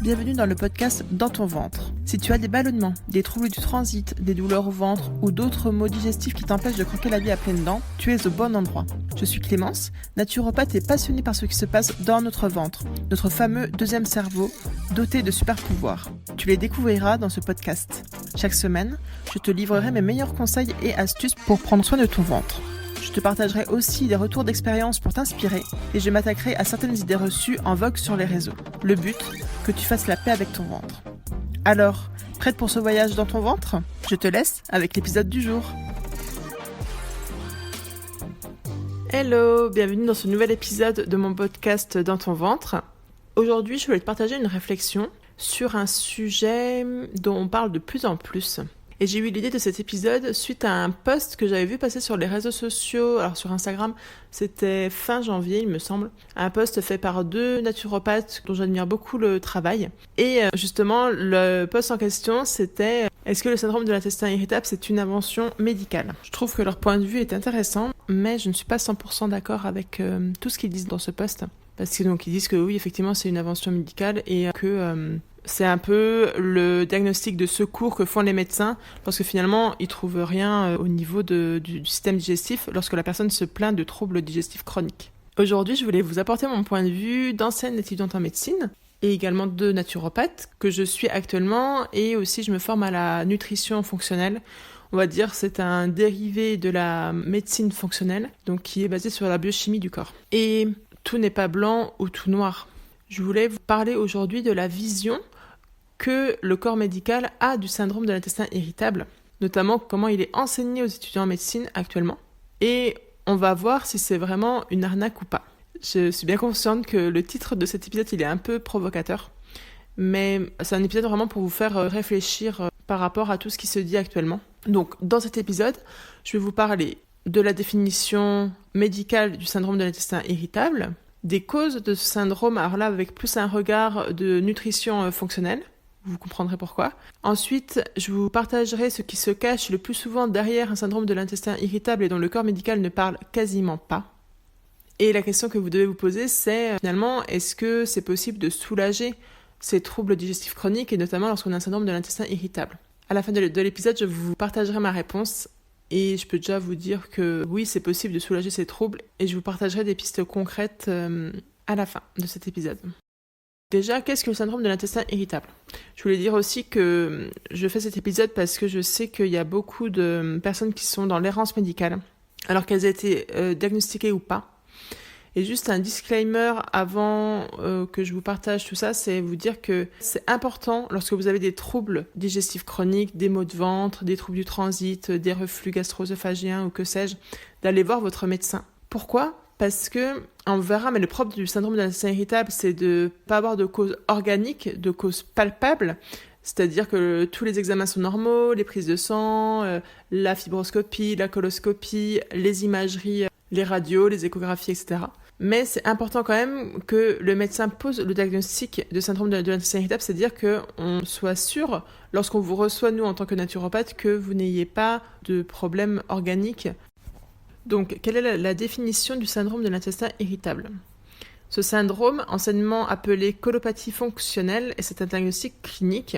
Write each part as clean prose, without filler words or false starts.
Bienvenue dans le podcast Dans ton ventre. Si tu as des ballonnements, des troubles du transit, des douleurs au ventre ou d'autres maux digestifs qui t'empêchent de croquer la vie à pleines dents, tu es au bon endroit. Je suis Clémence, naturopathe et passionnée par ce qui se passe dans notre ventre, notre fameux deuxième cerveau, doté de super pouvoirs. Tu les découvriras dans ce podcast. Chaque semaine, je te livrerai mes meilleurs conseils et astuces pour prendre soin de ton ventre. Je te partagerai aussi des retours d'expérience pour t'inspirer et je m'attaquerai à certaines idées reçues en vogue sur les réseaux. Le but, que tu fasses la paix avec ton ventre. Alors, prête pour ce voyage dans ton ventre ? Je te laisse avec l'épisode du jour. Hello, bienvenue dans ce nouvel épisode de mon podcast Dans ton ventre. Aujourd'hui, je voulais te partager une réflexion sur un sujet dont on parle de plus en plus. Et j'ai eu l'idée de cet épisode suite à un post que j'avais vu passer sur les réseaux sociaux. Alors sur Instagram, c'était fin janvier, il me semble. Un post fait par deux naturopathes dont j'admire beaucoup le travail. Et justement, le post en question, c'était « Est-ce que le syndrome de l'intestin irritable, c'est une invention médicale ?» Je trouve que leur point de vue est intéressant, mais je ne suis pas 100% d'accord avec tout ce qu'ils disent dans ce post. Parce que donc ils disent que oui, effectivement, c'est une invention médicale et que... c'est un peu le diagnostic de secours que font les médecins lorsque finalement ils trouvent rien au niveau du système digestif lorsque la personne se plaint de troubles digestifs chroniques. Aujourd'hui, je voulais vous apporter mon point de vue d'ancienne étudiante en médecine et également de naturopathe que je suis actuellement et aussi je me forme à la nutrition fonctionnelle. On va dire c'est un dérivé de la médecine fonctionnelle donc qui est basé sur la biochimie du corps. Et tout n'est pas blanc ou tout noir. Je voulais vous parler aujourd'hui de la vision que le corps médical a du syndrome de l'intestin irritable, notamment comment il est enseigné aux étudiants en médecine actuellement. Et on va voir si c'est vraiment une arnaque ou pas. Je suis bien consciente que le titre de cet épisode, il est un peu provocateur, mais c'est un épisode vraiment pour vous faire réfléchir par rapport à tout ce qui se dit actuellement. Donc, dans cet épisode, je vais vous parler de la définition médicale du syndrome de l'intestin irritable, des causes de ce syndrome, alors là avec plus un regard de nutrition fonctionnelle, vous comprendrez pourquoi. Ensuite, je vous partagerai ce qui se cache le plus souvent derrière un syndrome de l'intestin irritable et dont le corps médical ne parle quasiment pas. Et la question que vous devez vous poser, c'est finalement, est-ce que c'est possible de soulager ces troubles digestifs chroniques et notamment lorsqu'on a un syndrome de l'intestin irritable ? À la fin de l'épisode, je vous partagerai ma réponse et je peux déjà vous dire que oui, c'est possible de soulager ces troubles et je vous partagerai des pistes concrètes à la fin de cet épisode. Déjà, qu'est-ce que le syndrome de l'intestin irritable ? Je voulais dire aussi que je fais cet épisode parce que je sais qu'il y a beaucoup de personnes qui sont dans l'errance médicale, alors qu'elles aient été diagnostiquées ou pas. Et juste un disclaimer avant que je vous partage tout ça, c'est vous dire que c'est important lorsque vous avez des troubles digestifs chroniques, des maux de ventre, des troubles du transit, des reflux gastro-œsophagiens ou que sais-je, d'aller voir votre médecin. Pourquoi ? Parce que, on verra, mais le propre du syndrome de l'intestin irritable, c'est de ne pas avoir de cause organique, de cause palpable, c'est-à-dire que tous les examens sont normaux, les prises de sang, la fibroscopie, la coloscopie, les imageries, les radios, les échographies, etc. Mais c'est important quand même que le médecin pose le diagnostic de syndrome de l'intestin irritable, c'est-à-dire qu'on soit sûr, lorsqu'on vous reçoit, nous, en tant que naturopathe, que vous n'ayez pas de problème organique. Donc, quelle est la définition du syndrome de l'intestin irritable ? Ce syndrome, anciennement appelé colopathie fonctionnelle, et c'est un diagnostic clinique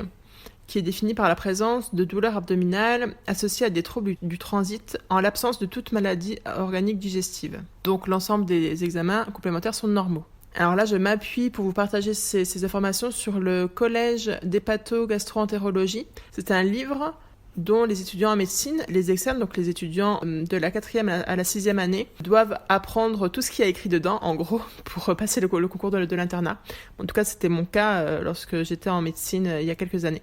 qui est défini par la présence de douleurs abdominales associées à des troubles du transit en l'absence de toute maladie organique digestive. Donc, l'ensemble des examens complémentaires sont normaux. Alors là, je m'appuie pour vous partager ces informations sur le Collège d'hépato-gastro-entérologie. C'est un livre dont les étudiants en médecine, les externes, donc les étudiants de la 4e à la 6e année, doivent apprendre tout ce qu'il y a écrit dedans, en gros, pour passer le concours de l'internat. En tout cas, c'était mon cas lorsque j'étais en médecine il y a quelques années.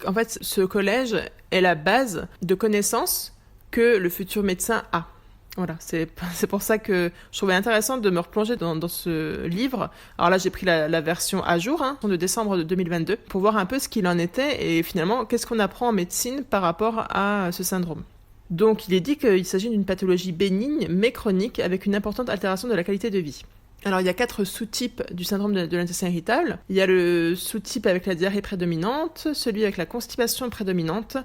En fait, ce collège est la base de connaissances que le futur médecin a. Voilà, c'est pour ça que je trouvais intéressant de me replonger dans ce livre. Alors là, j'ai pris la version à jour, de décembre de 2022, pour voir un peu ce qu'il en était et finalement, qu'est-ce qu'on apprend en médecine par rapport à ce syndrome. Donc, il est dit qu'il s'agit d'une pathologie bénigne, mais chronique, avec une importante altération de la qualité de vie. Alors, il y a 4 sous-types du syndrome de l'intestin irritable. Il y a le sous-type avec la diarrhée prédominante, celui avec la constipation prédominante,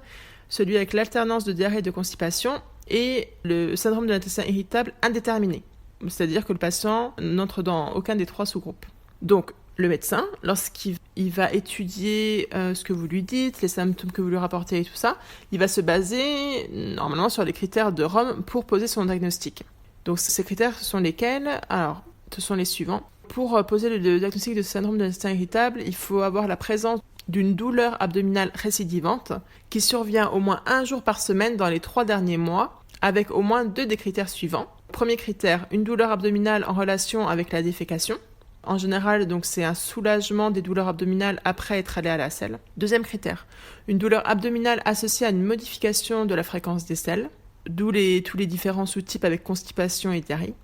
celui avec l'alternance de diarrhée et de constipation, et le syndrome de l'intestin irritable indéterminé. C'est-à-dire que le patient n'entre dans aucun des 3 sous-groupes. Donc, Le médecin, lorsqu'il va étudier ce que vous lui dites, les symptômes que vous lui rapportez et tout ça, il va se baser normalement sur les critères de Rome pour poser son diagnostic. Donc ces critères, ce sont lesquels? Alors, ce sont les suivants. Pour poser le diagnostic de syndrome de l'intestin irritable, il faut avoir la présence d'une douleur abdominale récidivante qui survient au moins 1 jour par semaine dans les 3 derniers mois, avec au moins 2 des critères suivants. Premier critère, une douleur abdominale en relation avec la défécation. En général, donc, c'est un soulagement des douleurs abdominales après être allé à la selle. Deuxième critère, une douleur abdominale associée à une modification de la fréquence des selles, d'où tous les différents sous-types avec constipation et diarrhée.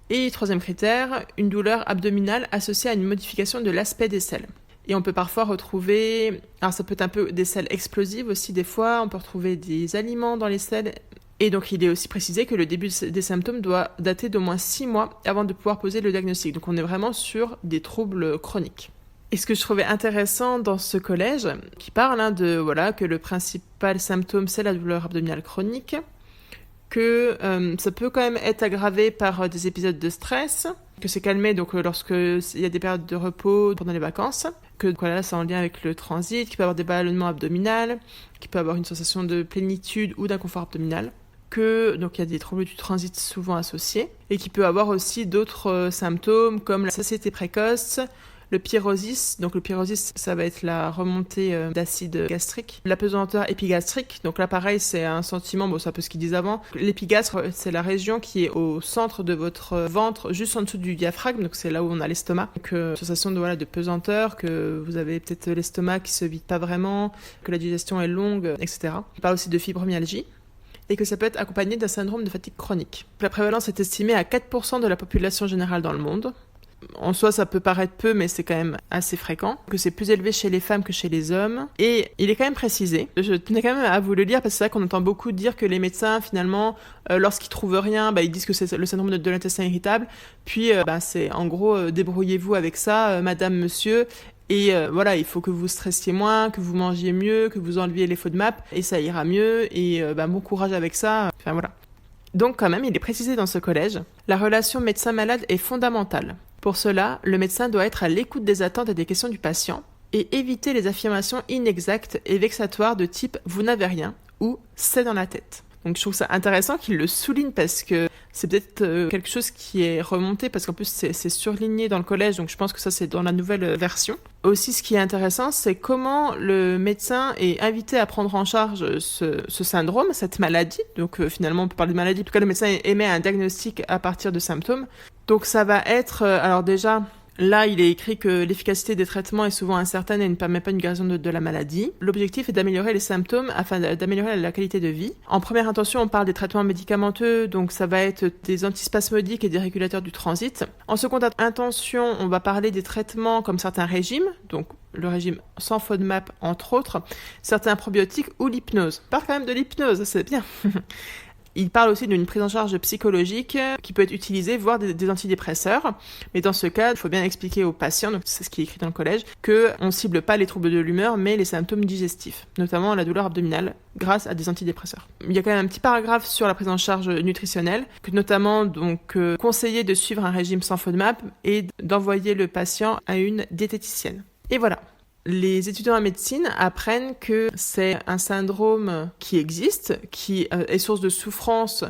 Et troisième critère, une douleur abdominale associée à une modification de l'aspect des selles. Et on peut parfois retrouver, alors ça peut être un peu des selles explosives aussi des fois, on peut retrouver des aliments dans les selles. Et donc, il est aussi précisé que le début des symptômes doit dater d'au moins 6 mois avant de pouvoir poser le diagnostic. Donc, on est vraiment sur des troubles chroniques. Et ce que je trouvais intéressant dans ce collège, qui parle que le principal symptôme, c'est la douleur abdominale chronique, que ça peut quand même être aggravé par des épisodes de stress, que c'est calmé donc lorsqu'il y a des périodes de repos pendant les vacances, que voilà, c'est en lien avec le transit, qu'il peut avoir des ballonnements abdominaux, qu'il peut avoir une sensation de plénitude ou d'inconfort abdominal. Donc il y a des troubles du transit souvent associés, et qui peut avoir aussi d'autres symptômes comme la satiété précoce, le pyrosis. Donc le pyrosis, ça va être la remontée d'acide gastrique, la pesanteur épigastrique. Donc là pareil, c'est un sentiment, c'est un peu ce qu'ils disent avant. L'épigastre, c'est la région qui est au centre de votre ventre, juste en dessous du diaphragme, donc c'est là où on a l'estomac. Donc sensation de pesanteur, que vous avez peut-être l'estomac qui se vide pas vraiment, que la digestion est longue, etc. On parle aussi de fibromyalgie, et que ça peut être accompagné d'un syndrome de fatigue chronique. La prévalence est estimée à 4% de la population générale dans le monde. En soi, ça peut paraître peu, mais c'est quand même assez fréquent. Que c'est plus élevé chez les femmes que chez les hommes. Et il est quand même précisé, je tenais quand même à vous le lire, parce que c'est vrai qu'on entend beaucoup dire que les médecins, finalement, lorsqu'ils trouvent rien, ils disent que c'est le syndrome de l'intestin irritable. Puis, c'est en gros, débrouillez-vous avec ça, madame, monsieur. Et il faut que vous stressiez moins, que vous mangiez mieux, que vous enleviez les FODMAP, et ça ira mieux, et bon courage avec ça, enfin voilà. Donc quand même, il est précisé dans ce collège, la relation médecin-malade est fondamentale. Pour cela, le médecin doit être à l'écoute des attentes et des questions du patient, et éviter les affirmations inexactes et vexatoires de type « vous n'avez rien » ou « c'est dans la tête ». Donc je trouve ça intéressant qu'il le souligne, parce que c'est peut-être quelque chose qui est remonté, parce qu'en plus c'est surligné dans le collège, donc je pense que ça c'est dans la nouvelle version. Aussi, ce qui est intéressant, c'est comment le médecin est invité à prendre en charge ce syndrome, cette maladie. Donc finalement on peut parler de maladie, en tout cas le médecin émet un diagnostic à partir de symptômes. Donc ça va être, alors déjà, là, il est écrit que l'efficacité des traitements est souvent incertaine et ne permet pas une guérison de la maladie. L'objectif est d'améliorer les symptômes afin d'améliorer la qualité de vie. En première intention, on parle des traitements médicamenteux, donc ça va être des antispasmodiques et des régulateurs du transit. En seconde intention, on va parler des traitements comme certains régimes, donc le régime sans FODMAP entre autres, certains probiotiques ou l'hypnose. On parle quand même de l'hypnose, c'est bien. Il parle aussi d'une prise en charge psychologique qui peut être utilisée, voire des antidépresseurs. Mais dans ce cas, il faut bien expliquer aux patients, donc c'est ce qui est écrit dans le collège, qu'on ne cible pas les troubles de l'humeur, mais les symptômes digestifs, notamment la douleur abdominale, grâce à des antidépresseurs. Il y a quand même un petit paragraphe sur la prise en charge nutritionnelle, que notamment conseiller de suivre un régime sans FODMAP et d'envoyer le patient à une diététicienne. Et voilà. Les étudiants en médecine apprennent que c'est un syndrome qui existe, qui est source de souffrance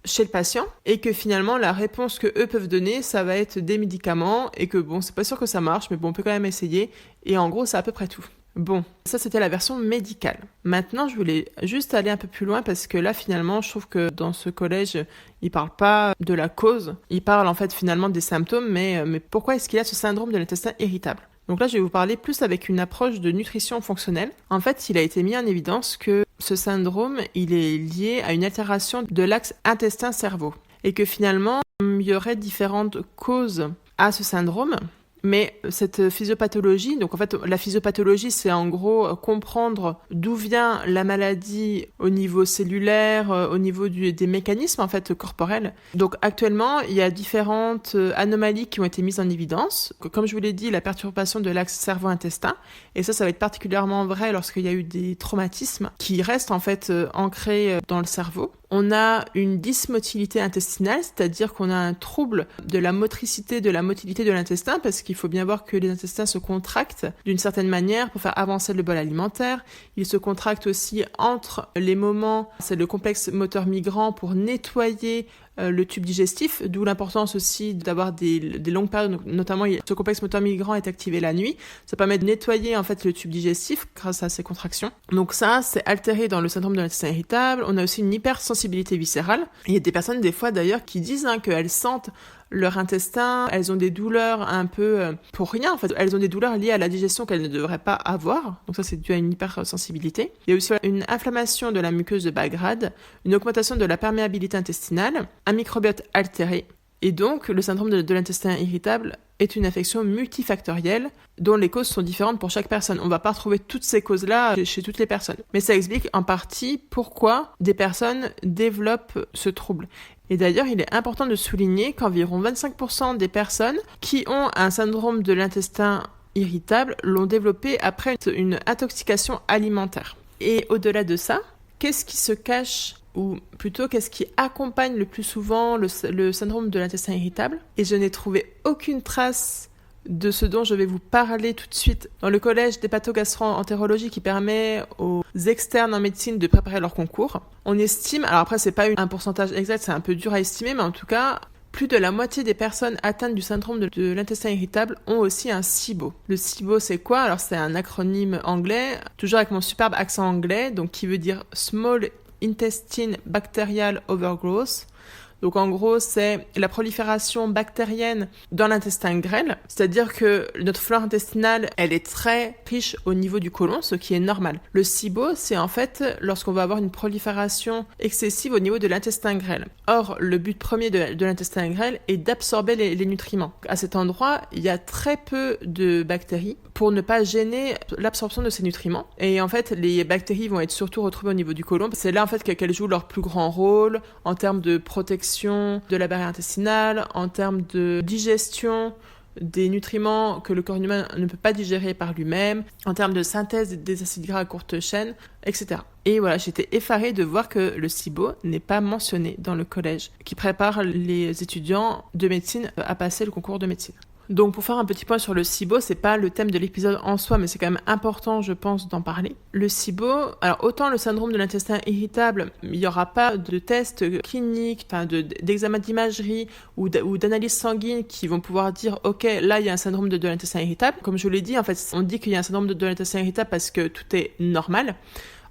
chez le patient, et que finalement la réponse que eux peuvent donner, ça va être des médicaments, et que c'est pas sûr que ça marche, mais on peut quand même essayer, et en gros c'est à peu près tout. Bon, ça c'était la version médicale. Maintenant je voulais juste aller un peu plus loin, parce que là finalement je trouve que dans ce collège, il parle pas de la cause, il parle en fait finalement des symptômes, mais pourquoi est-ce qu'il y a ce syndrome de l'intestin irritable ? Donc là, je vais vous parler plus avec une approche de nutrition fonctionnelle. En fait, il a été mis en évidence que ce syndrome, il est lié à une altération de l'axe intestin-cerveau. Et que finalement, il y aurait différentes causes à ce syndrome. Mais cette physiopathologie, donc en fait la physiopathologie c'est en gros comprendre d'où vient la maladie au niveau cellulaire, au niveau des mécanismes en fait corporels. Donc actuellement il y a différentes anomalies qui ont été mises en évidence. Comme je vous l'ai dit, la perturbation de l'axe cerveau-intestin, et ça va être particulièrement vrai lorsqu'il y a eu des traumatismes qui restent en fait ancrés dans le cerveau. On a une dysmotilité intestinale, c'est-à-dire qu'on a un trouble de la motricité, de la motilité de l'intestin, parce qu'il faut bien voir que les intestins se contractent d'une certaine manière pour faire avancer le bol alimentaire. Ils se contractent aussi entre les moments, c'est le complexe moteur migrant pour nettoyer le tube digestif, d'où l'importance aussi d'avoir des longues périodes, notamment ce complexe moteur migrant est activé la nuit. Ça permet de nettoyer en fait le tube digestif grâce à ces contractions. Donc ça, c'est altéré dans le syndrome de l'intestin irritable. On a aussi une hypersensibilité viscérale. Il y a des personnes des fois d'ailleurs qui disent qu'elles sentent leur intestin, elles ont des douleurs un peu pour rien en fait. Elles ont des douleurs liées à la digestion qu'elles ne devraient pas avoir. Donc ça, c'est dû à une hypersensibilité. Il y a aussi une inflammation de la muqueuse de bas grade, une augmentation de la perméabilité intestinale, un microbiote altéré. Et donc, le syndrome de l'intestin irritable est une affection multifactorielle dont les causes sont différentes pour chaque personne. On ne va pas retrouver toutes ces causes-là chez toutes les personnes. Mais ça explique en partie pourquoi des personnes développent ce trouble. Et d'ailleurs, il est important de souligner qu'environ 25% des personnes qui ont un syndrome de l'intestin irritable l'ont développé après une intoxication alimentaire. Et au-delà de ça, qu'est-ce qui se cache ou plutôt qu'est-ce qui accompagne le plus souvent le syndrome de l'intestin irritable? Et je n'ai trouvé aucune trace de ce dont je vais vous parler tout de suite dans le collège d'hépatogastro-entérologie qui permet aux externes en médecine de préparer leur concours. On estime, alors après c'est pas un pourcentage exact, c'est un peu dur à estimer, mais en tout cas, plus de la moitié des personnes atteintes du syndrome de l'intestin irritable ont aussi un SIBO. Le SIBO, c'est quoi? Alors c'est un acronyme anglais, toujours avec mon superbe accent anglais, donc qui veut dire Small Intestine Bacterial Overgrowth. Donc en gros, c'est la prolifération bactérienne dans l'intestin grêle, c'est-à-dire que notre flore intestinale, elle est très riche au niveau du côlon, ce qui est normal. Le SIBO, c'est en fait lorsqu'on va avoir une prolifération excessive au niveau de l'intestin grêle. Or, le but premier de l'intestin grêle est d'absorber les nutriments. À cet endroit, il y a très peu de bactéries pour ne pas gêner l'absorption de ces nutriments. Et en fait, les bactéries vont être surtout retrouvées au niveau du côlon. C'est là en fait qu'elles jouent leur plus grand rôle en termes de protection de la barrière intestinale, en termes de digestion des nutriments que le corps humain ne peut pas digérer par lui-même, en termes de synthèse des acides gras à courte chaîne, etc. Et voilà, j'étais effarée de voir que le SIBO n'est pas mentionné dans le collège qui prépare les étudiants de médecine à passer le concours de médecine. Donc pour faire un petit point sur le SIBO, c'est pas le thème de l'épisode en soi, mais c'est quand même important, je pense, d'en parler. Le SIBO, alors autant le syndrome de l'intestin irritable, il n'y aura pas de tests cliniques, d'examen d'imagerie ou d'analyse sanguine qui vont pouvoir dire ok, là il y a un syndrome de l'intestin irritable. Comme je l'ai dit, en fait, on dit qu'il y a un syndrome de l'intestin irritable parce que tout est normal.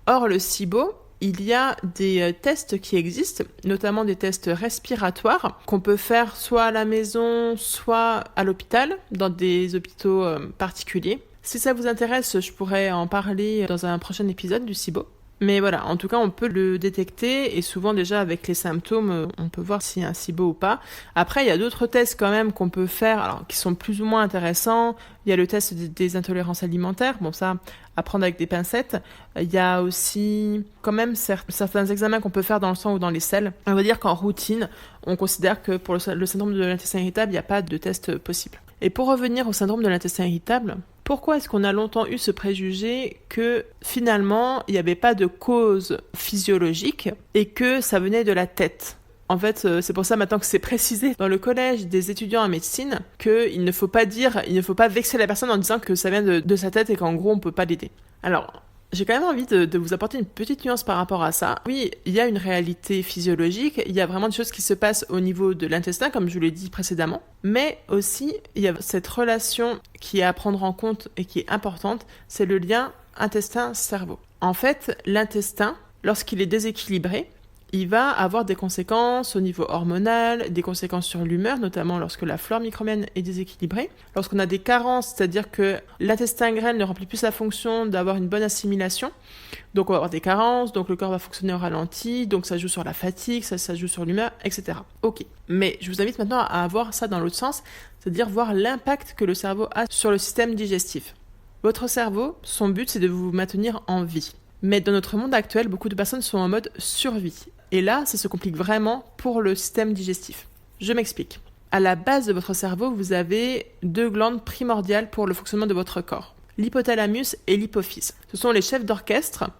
Or le SIBO, il y a des tests qui existent, notamment des tests respiratoires qu'on peut faire soit à la maison, soit à l'hôpital, dans des hôpitaux particuliers. Si ça vous intéresse, je pourrais en parler dans un prochain épisode du SIBO. Mais voilà, en tout cas, on peut le détecter et souvent déjà avec les symptômes, on peut voir s'il y a un SIBO ou pas. Après, il y a d'autres tests quand même qu'on peut faire, alors qui sont plus ou moins intéressants. Il y a le test des intolérances alimentaires, bon ça, à prendre avec des pincettes. Il y a aussi quand même certains examens qu'on peut faire dans le sang ou dans les selles. On va dire qu'en routine, on considère que pour le syndrome de l'intestin irritable, il n'y a pas de test possible. Et pour revenir au syndrome de l'intestin irritable, pourquoi est-ce qu'on a longtemps eu ce préjugé que finalement, il n'y avait pas de cause physiologique et que ça venait de la tête? En fait, c'est pour ça maintenant que c'est précisé dans le collège des étudiants en médecine qu'il ne faut pas vexer la personne en disant que ça vient de sa tête et qu'en gros, on ne peut pas l'aider. Alors, j'ai quand même envie de vous apporter une petite nuance par rapport à ça. Oui, il y a une réalité physiologique, il y a vraiment des choses qui se passent au niveau de l'intestin, comme je l'ai dit précédemment, mais aussi, il y a cette relation qui est à prendre en compte et qui est importante, c'est le lien intestin-cerveau. En fait, l'intestin, lorsqu'il est déséquilibré, il va avoir des conséquences au niveau hormonal, des conséquences sur l'humeur, notamment lorsque la flore microbienne est déséquilibrée. Lorsqu'on a des carences, c'est-à-dire que l'intestin grêle ne remplit plus sa fonction d'avoir une bonne assimilation, donc on va avoir des carences, donc le corps va fonctionner au ralenti, donc ça joue sur la fatigue, ça joue sur l'humeur, etc. Ok, mais je vous invite maintenant à voir ça dans l'autre sens, c'est-à-dire voir l'impact que le cerveau a sur le système digestif. Votre cerveau, son but, c'est de vous maintenir en vie. Mais dans notre monde actuel, beaucoup de personnes sont en mode survie. Et là, ça se complique vraiment pour le système digestif. Je m'explique. À la base de votre cerveau, vous avez deux glandes primordiales pour le fonctionnement de votre corps. L'hypothalamus et l'hypophyse. Ce sont les chefs d'orchestre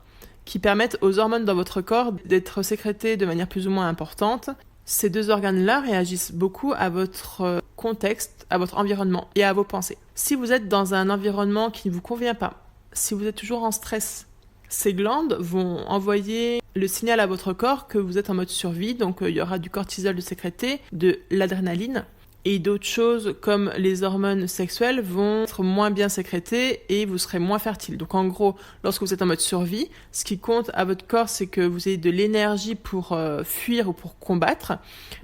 qui permettent aux hormones dans votre corps d'être sécrétées de manière plus ou moins importante. Ces deux organes-là réagissent beaucoup à votre contexte, à votre environnement et à vos pensées. Si vous êtes dans un environnement qui ne vous convient pas, si vous êtes toujours en stress, ces glandes vont envoyer le signal à votre corps que vous êtes en mode survie, donc il y aura du cortisol de sécrété, de l'adrénaline, et d'autres choses comme les hormones sexuelles vont être moins bien sécrétées et vous serez moins fertile. Donc en gros, lorsque vous êtes en mode survie, ce qui compte à votre corps, c'est que vous ayez de l'énergie pour fuir ou pour combattre.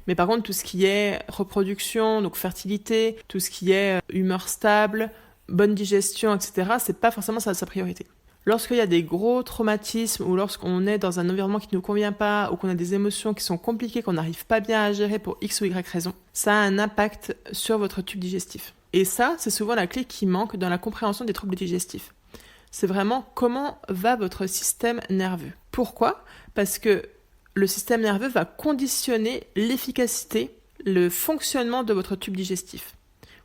Mais par contre, tout ce qui est reproduction, donc fertilité, tout ce qui est humeur stable, bonne digestion, etc., c'est pas forcément sa priorité. Lorsqu'il y a des gros traumatismes ou lorsqu'on est dans un environnement qui ne nous convient pas ou qu'on a des émotions qui sont compliquées, qu'on n'arrive pas bien à gérer pour X ou Y raison, ça a un impact sur votre tube digestif. Et ça, c'est souvent la clé qui manque dans la compréhension des troubles digestifs. C'est vraiment comment va votre système nerveux. Pourquoi ? Parce que le système nerveux va conditionner l'efficacité, le fonctionnement de votre tube digestif.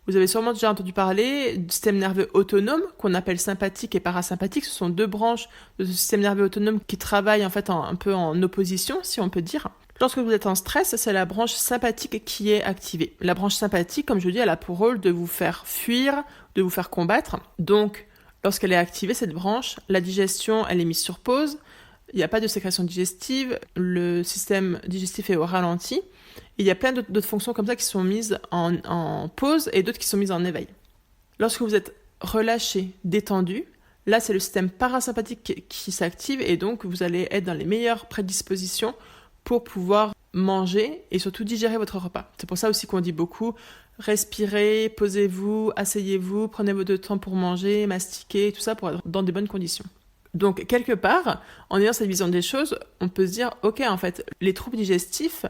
Vous avez sûrement déjà entendu parler du système nerveux autonome, qu'on appelle sympathique et parasympathique. Ce sont deux branches de ce système nerveux autonome qui travaillent en fait un peu en opposition, si on peut dire. Lorsque vous êtes en stress, c'est la branche sympathique qui est activée. La branche sympathique, comme je vous dis, elle a pour rôle de vous faire fuir, de vous faire combattre. Donc, lorsqu'elle est activée, cette branche, la digestion, elle est mise sur pause. Il n'y a pas de sécrétion digestive, le système digestif est au ralenti. Il y a plein d'autres fonctions comme ça qui sont mises en pause et d'autres qui sont mises en éveil. Lorsque vous êtes relâché, détendu, là c'est le système parasympathique qui s'active et donc vous allez être dans les meilleures prédispositions pour pouvoir manger et surtout digérer votre repas. C'est pour ça aussi qu'on dit beaucoup respirez, posez-vous, asseyez-vous, prenez votre temps pour manger, mastiquer, tout ça pour être dans des bonnes conditions. Donc quelque part, en ayant cette vision des choses, on peut se dire ok, en fait, les troubles digestifs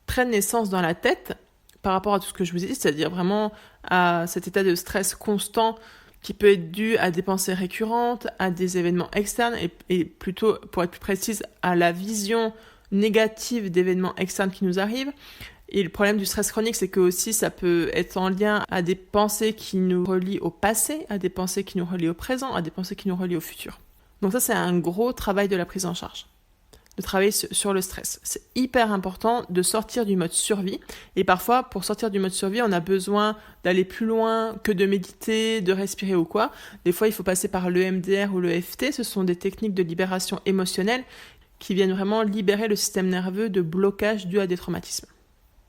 prennent naissance dans la tête par rapport à tout ce que je vous ai dit, c'est-à-dire vraiment à cet état de stress constant qui peut être dû à des pensées récurrentes, à des événements externes et plutôt, pour être plus précise, à la vision négative d'événements externes qui nous arrivent. Et le problème du stress chronique, c'est que aussi ça peut être en lien à des pensées qui nous relient au passé, à des pensées qui nous relient au présent, à des pensées qui nous relient au futur. Donc ça, c'est un gros travail de la prise en charge. De travailler sur le stress. C'est hyper important de sortir du mode survie. Et parfois, pour sortir du mode survie, on a besoin d'aller plus loin que de méditer, de respirer ou quoi. Des fois, il faut passer par l'EMDR ou le EFT. Ce sont des techniques de libération émotionnelle qui viennent vraiment libérer le système nerveux de blocage dû à des traumatismes.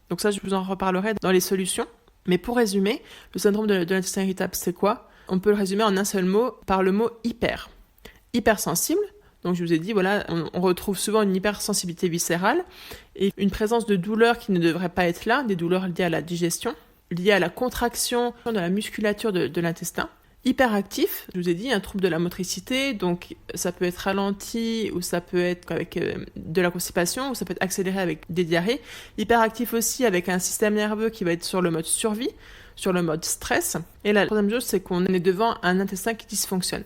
Donc ça, je vous en reparlerai dans les solutions. Mais pour résumer, le syndrome de l'intestin irritable, c'est quoi ? On peut le résumer en un seul mot, par le mot hyper. Hypersensible. Donc je vous ai dit, voilà, on retrouve souvent une hypersensibilité viscérale et une présence de douleurs qui ne devrait pas être là, des douleurs liées à la digestion, liées à la contraction de la musculature de l'intestin. Hyperactif, je vous ai dit, un trouble de la motricité, donc ça peut être ralenti ou ça peut être avec de la constipation ou ça peut être accéléré avec des diarrhées. Hyperactif aussi avec un système nerveux qui va être sur le mode survie, sur le mode stress. Et la troisième chose, c'est qu'on est devant un intestin qui dysfonctionne,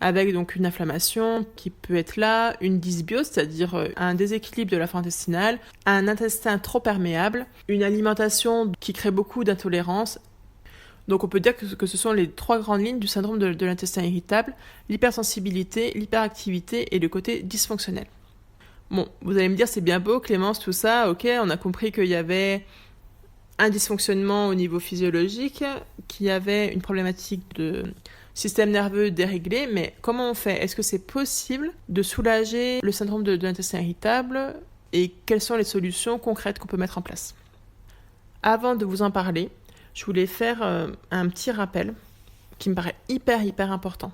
avec donc une inflammation qui peut être là, une dysbiose, c'est-à-dire un déséquilibre de la flore intestinale, un intestin trop perméable, une alimentation qui crée beaucoup d'intolérance. Donc on peut dire que ce sont les trois grandes lignes du syndrome de l'intestin irritable, l'hypersensibilité, l'hyperactivité et le côté dysfonctionnel. Bon, vous allez me dire, c'est bien beau, Clémence, tout ça, ok, on a compris qu'il y avait un dysfonctionnement au niveau physiologique, qu'il y avait une problématique de système nerveux déréglé, mais comment on fait ? Est-ce que c'est possible de soulager le syndrome de l'intestin irritable et quelles sont les solutions concrètes qu'on peut mettre en place ? Avant de vous en parler, je voulais faire un petit rappel qui me paraît hyper important.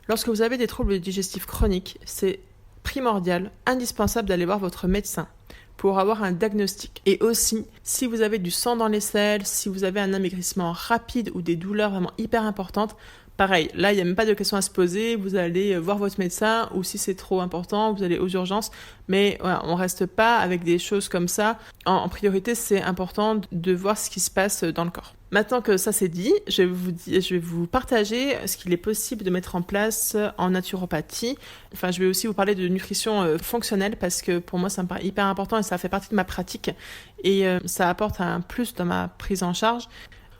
Lorsque vous avez des troubles digestifs chroniques, c'est primordial, indispensable d'aller voir votre médecin pour avoir un diagnostic. Et aussi, si vous avez du sang dans les selles, si vous avez un amaigrissement rapide ou des douleurs vraiment hyper importantes, pareil, là, il n'y a même pas de question à se poser. Vous allez voir votre médecin ou si c'est trop important, vous allez aux urgences. Mais voilà, on ne reste pas avec des choses comme ça. En priorité, c'est important de voir ce qui se passe dans le corps. Maintenant que ça c'est dit, je vais vous partager ce qu'il est possible de mettre en place en naturopathie. Enfin, je vais aussi vous parler de nutrition fonctionnelle parce que pour moi, ça me paraît hyper important et ça fait partie de ma pratique. Et ça apporte un plus dans ma prise en charge.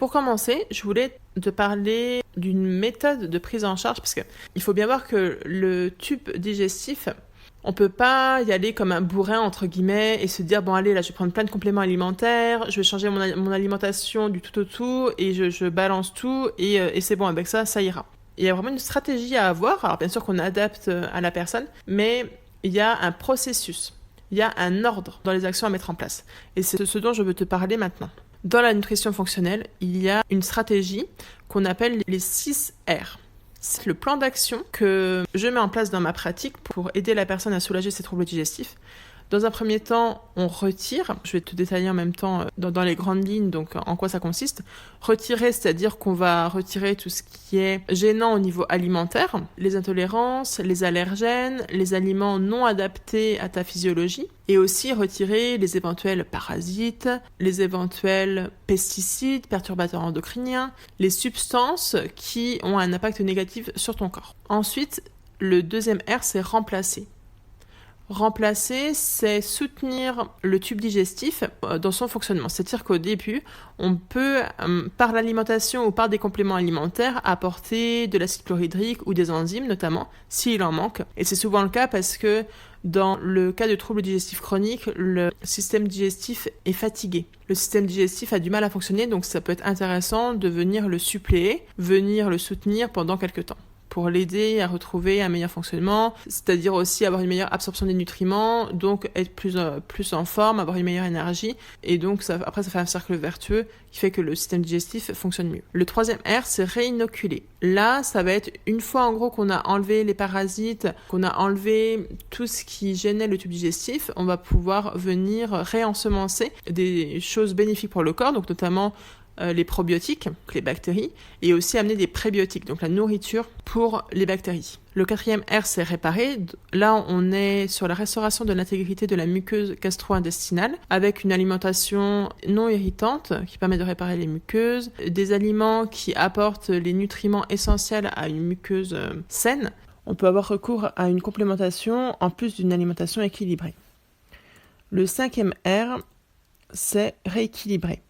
Pour commencer, je voulais te parler d'une méthode de prise en charge parce qu'il faut bien voir que le tube digestif, on peut pas y aller comme un bourrin entre guillemets et se dire bon allez là je vais prendre plein de compléments alimentaires, je vais changer mon alimentation du tout au tout et je balance tout et c'est bon avec ça ira. Il y a vraiment une stratégie à avoir, alors bien sûr qu'on adapte à la personne, mais il y a un processus, il y a un ordre dans les actions à mettre en place et c'est ce dont je veux te parler maintenant. Dans la nutrition fonctionnelle, il y a une stratégie qu'on appelle les 6 R. C'est le plan d'action que je mets en place dans ma pratique pour aider la personne à soulager ses troubles digestifs. Dans un premier temps, on retire. Je vais te détailler en même temps dans les grandes lignes donc en quoi ça consiste. Retirer, c'est-à-dire qu'on va retirer tout ce qui est gênant au niveau alimentaire, les intolérances, les allergènes, les aliments non adaptés à ta physiologie, et aussi retirer les éventuels parasites, les éventuels pesticides, perturbateurs endocriniens, les substances qui ont un impact négatif sur ton corps. Ensuite, le deuxième R, c'est remplacer. Remplacer, c'est soutenir le tube digestif dans son fonctionnement. C'est-à-dire qu'au début, on peut, par l'alimentation ou par des compléments alimentaires, apporter de l'acide chlorhydrique ou des enzymes, notamment, s'il en manque. Et c'est souvent le cas parce que dans le cas de troubles digestifs chroniques, le système digestif est fatigué. Le système digestif a du mal à fonctionner, donc ça peut être intéressant de venir le suppléer, venir le soutenir pendant quelques temps, pour l'aider à retrouver un meilleur fonctionnement, c'est-à-dire aussi avoir une meilleure absorption des nutriments, donc être plus en forme, avoir une meilleure énergie, et donc après ça fait un cercle vertueux qui fait que le système digestif fonctionne mieux. Le troisième R, c'est réinoculer. Là, ça va être une fois en gros qu'on a enlevé les parasites, qu'on a enlevé tout ce qui gênait le tube digestif, on va pouvoir venir réensemencer des choses bénéfiques pour le corps, donc notamment les probiotiques, les bactéries, et aussi amener des prébiotiques, donc la nourriture pour les bactéries. Le quatrième R, c'est réparer. Là, on est sur la restauration de l'intégrité de la muqueuse gastro-intestinale avec une alimentation non irritante qui permet de réparer les muqueuses, des aliments qui apportent les nutriments essentiels à une muqueuse saine. On peut avoir recours à une complémentation en plus d'une alimentation équilibrée. Le cinquième R, c'est rééquilibrer.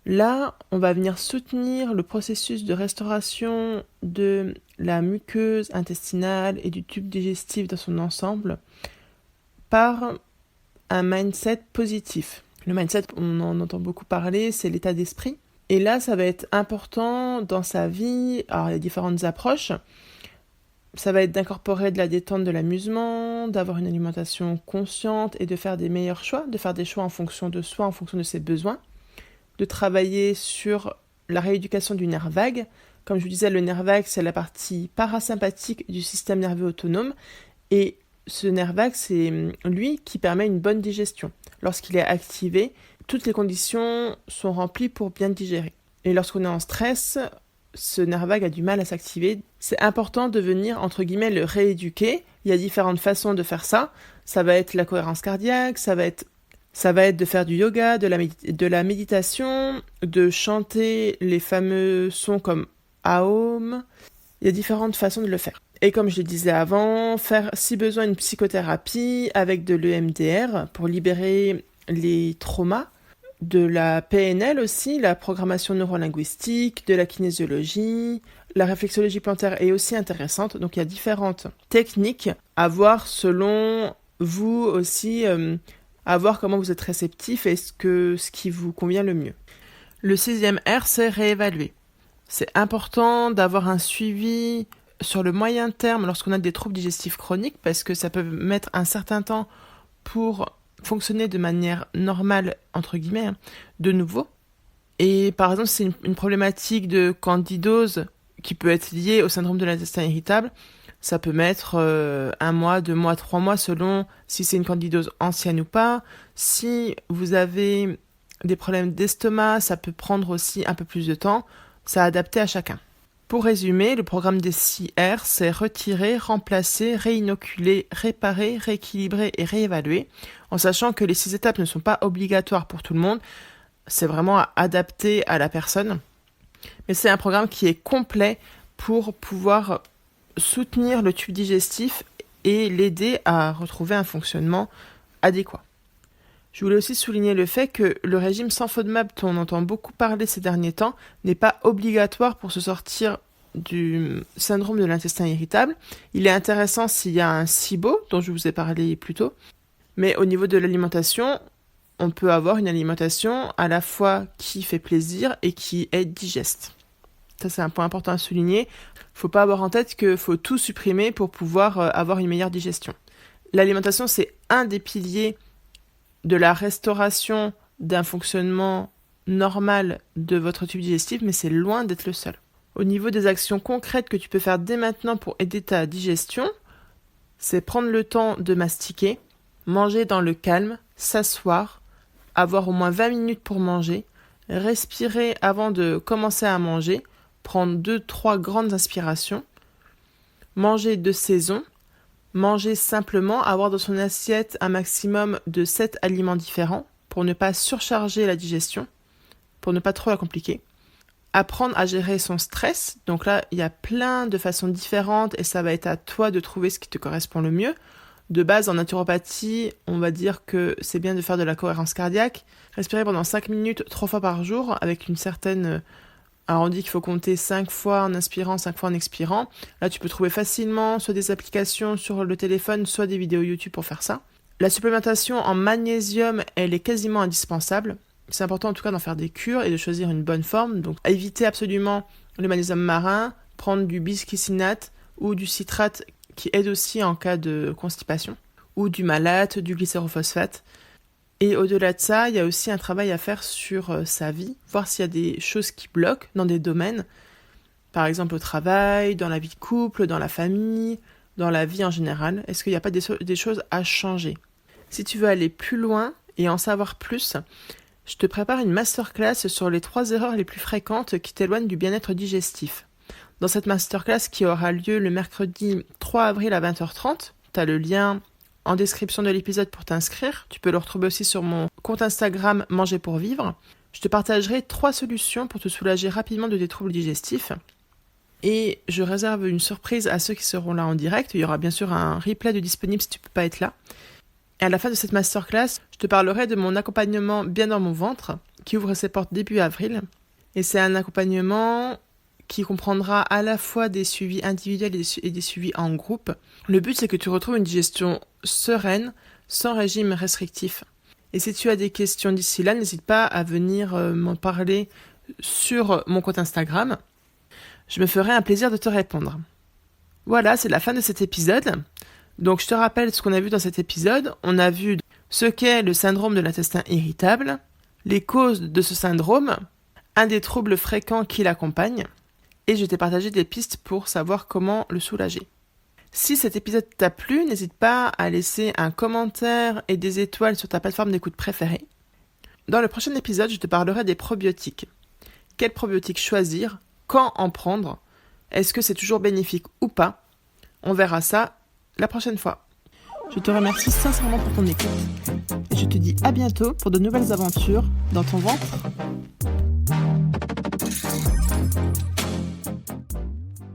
Là, on va venir soutenir le processus de restauration de la muqueuse intestinale et du tube digestif dans son ensemble par un mindset positif. Le mindset, on en entend beaucoup parler, c'est l'état d'esprit. Et là, ça va être important dans sa vie. Alors, il y a différentes approches. Ça va être d'incorporer de la détente, de l'amusement, d'avoir une alimentation consciente et de faire des meilleurs choix, de faire des choix en fonction de soi, en fonction de ses besoins, de travailler sur la rééducation du nerf vague. Comme je vous disais, le nerf vague, c'est la partie parasympathique du système nerveux autonome. Et ce nerf vague, c'est lui qui permet une bonne digestion. Lorsqu'il est activé, toutes les conditions sont remplies pour bien digérer. Et lorsqu'on est en stress, ce nerf vague a du mal à s'activer. C'est important de venir, entre guillemets, le rééduquer. Il y a différentes façons de faire ça. Ça va être la cohérence cardiaque, ça va être de faire du yoga, de la méditation, de chanter les fameux sons comme Aum. Il y a différentes façons de le faire. Et comme je le disais avant, faire si besoin une psychothérapie avec de l'EMDR pour libérer les traumas, de la PNL aussi, la programmation neurolinguistique, de la kinésiologie. La réflexologie plantaire est aussi intéressante, donc il y a différentes techniques à voir selon vous aussi, à voir comment vous êtes réceptif et ce qui vous convient le mieux. Le 6e R, c'est réévaluer. C'est important d'avoir un suivi sur le moyen terme lorsqu'on a des troubles digestifs chroniques parce que ça peut mettre un certain temps pour fonctionner de manière normale, entre guillemets, de nouveau. Et par exemple, c'est une problématique de candidose qui peut être liée au syndrome de l'intestin irritable. Ça peut mettre 1 mois, 2 mois, 3 mois selon si c'est une candidose ancienne ou pas. Si vous avez des problèmes d'estomac, ça peut prendre aussi un peu plus de temps. C'est adapté à chacun. Pour résumer, le programme des 6 R, c'est retirer, remplacer, réinoculer, réparer, rééquilibrer et réévaluer, en sachant que les 6 étapes ne sont pas obligatoires pour tout le monde. C'est vraiment adapté à la personne. Mais c'est un programme qui est complet pour pouvoir soutenir le tube digestif et l'aider à retrouver un fonctionnement adéquat. Je voulais aussi souligner le fait que le régime sans FODMAP dont on entend beaucoup parler ces derniers temps n'est pas obligatoire pour se sortir du syndrome de l'intestin irritable. Il est intéressant s'il y a un SIBO, dont je vous ai parlé plus tôt, mais au niveau de l'alimentation, on peut avoir une alimentation à la fois qui fait plaisir et qui est digeste. Ça, c'est un point important à souligner. Il ne faut pas avoir en tête qu'il faut tout supprimer pour pouvoir avoir une meilleure digestion. L'alimentation, c'est un des piliers de la restauration d'un fonctionnement normal de votre tube digestif, mais c'est loin d'être le seul. Au niveau des actions concrètes que tu peux faire dès maintenant pour aider ta digestion, c'est prendre le temps de mastiquer, manger dans le calme, s'asseoir, avoir au moins 20 minutes pour manger, respirer avant de commencer à manger, prendre 2-3 grandes inspirations, manger de saison, manger simplement, avoir dans son assiette un maximum de 7 aliments différents pour ne pas surcharger la digestion, pour ne pas trop la compliquer. Apprendre à gérer son stress, donc là il y a plein de façons différentes et ça va être à toi de trouver ce qui te correspond le mieux. De base en naturopathie, on va dire que c'est bien de faire de la cohérence cardiaque, respirer pendant 5 minutes 3 fois par jour avec une certaine... Alors on dit qu'il faut compter 5 fois en inspirant, 5 fois en expirant. Là, tu peux trouver facilement soit des applications sur le téléphone, soit des vidéos YouTube pour faire ça. La supplémentation en magnésium, elle est quasiment indispensable. C'est important en tout cas d'en faire des cures et de choisir une bonne forme. Donc éviter absolument le magnésium marin, prendre du bisglycinate ou du citrate qui aide aussi en cas de constipation, ou du malate, du glycérophosphate. Et au-delà de ça, il y a aussi un travail à faire sur sa vie, voir s'il y a des choses qui bloquent dans des domaines, par exemple au travail, dans la vie de couple, dans la famille, dans la vie en général. Est-ce qu'il n'y a pas des choses à changer ? Si tu veux aller plus loin et en savoir plus, je te prépare une masterclass sur les 3 erreurs les plus fréquentes qui t'éloignent du bien-être digestif. Dans cette masterclass qui aura lieu le mercredi 3 avril à 20h30, tu as le lien en description de l'épisode pour t'inscrire. Tu peux le retrouver aussi sur mon compte Instagram Manger pour vivre. Je te partagerai 3 solutions pour te soulager rapidement de tes troubles digestifs. Et je réserve une surprise à ceux qui seront là en direct. Il y aura bien sûr un replay de disponible si tu ne peux pas être là. Et à la fin de cette masterclass, je te parlerai de mon accompagnement Bien dans mon ventre, qui ouvre ses portes début avril. Et c'est un accompagnement qui comprendra à la fois des suivis individuels et des suivis en groupe. Le but, c'est que tu retrouves une digestion sereine, sans régime restrictif. Et si tu as des questions d'ici là, n'hésite pas à venir m'en parler sur mon compte Instagram. Je me ferai un plaisir de te répondre. Voilà, c'est la fin de cet épisode. Donc je te rappelle ce qu'on a vu dans cet épisode. On a vu ce qu'est le syndrome de l'intestin irritable, les causes de ce syndrome, un des troubles fréquents qui l'accompagnent, et je t'ai partagé des pistes pour savoir comment le soulager. Si cet épisode t'a plu, n'hésite pas à laisser un commentaire et des étoiles sur ta plateforme d'écoute préférée. Dans le prochain épisode, je te parlerai des probiotiques. Quels probiotiques choisir ? Quand en prendre ? Est-ce que c'est toujours bénéfique ou pas ? On verra ça la prochaine fois. Je te remercie sincèrement pour ton écoute. Et je te dis à bientôt pour de nouvelles aventures dans ton ventre.